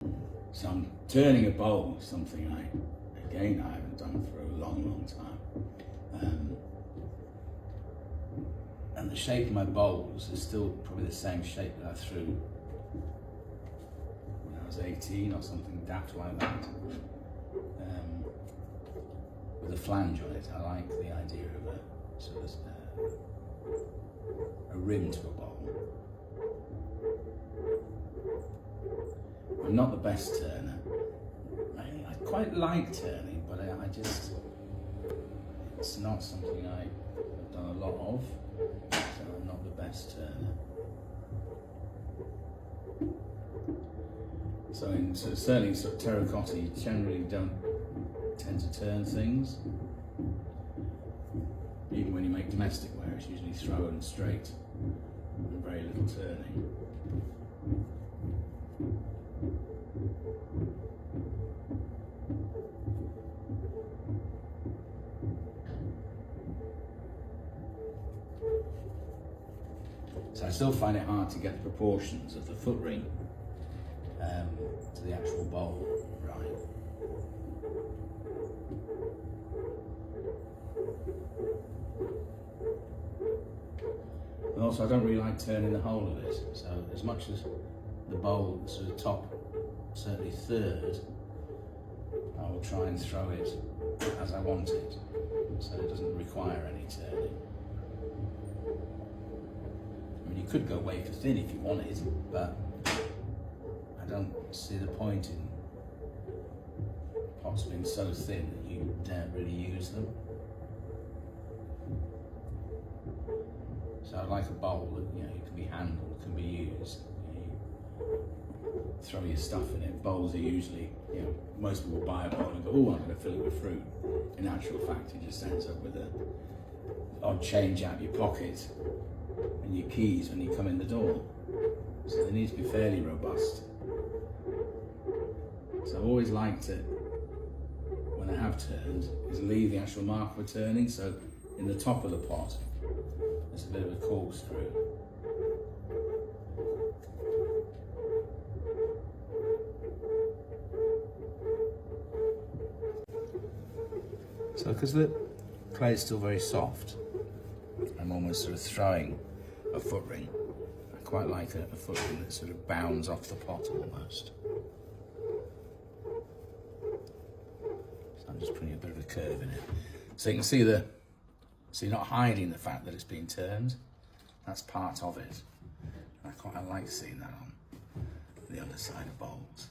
So I'm turning a bowl, something I haven't done for a long time. And the shape of my bowls is still probably the same shape that I threw when I was 18 or something daft like that. With a flange on it. I like the idea of a sort of a rim to a bowl. I'm not the best turner. I quite like turning, but it's not something I've done a lot of, so I'm not the best turner. So certainly terracotta, you generally don't tend to turn things. Even when you make domestic ware, it's usually thrown straight and very little turning. So I still find it hard to get the proportions of the foot ring to the actual bowl right. And also I don't really like turning the whole of it, so as much as the bowl sort of top, certainly third, I will try and throw it as I want it, so it doesn't require any turning. I mean, you could go wafer thin if you wanted, but I don't see the point in pots being so thin that you don't really use them. So I like a bowl that, you know, it can be handled, can be used. You throw your stuff in it. Bowls are usually, you know, most people buy a bowl and go, oh, I'm going to fill it with fruit. In actual fact, it just ends up with an odd change out of your pocket and your keys when you come in the door. So they need to be fairly robust. So I've always liked it, when I have turned, is leave the actual mark for turning. So in the top of the pot, there's a bit of a corkscrew. So because the clay is still very soft, I'm almost sort of throwing a foot ring. I quite like a foot ring that sort of bounds off the pot almost. So I'm just putting a bit of a curve in it. So you can see so you're not hiding the fact that it's been turned. That's part of it. I quite like seeing that on the underside of bowls.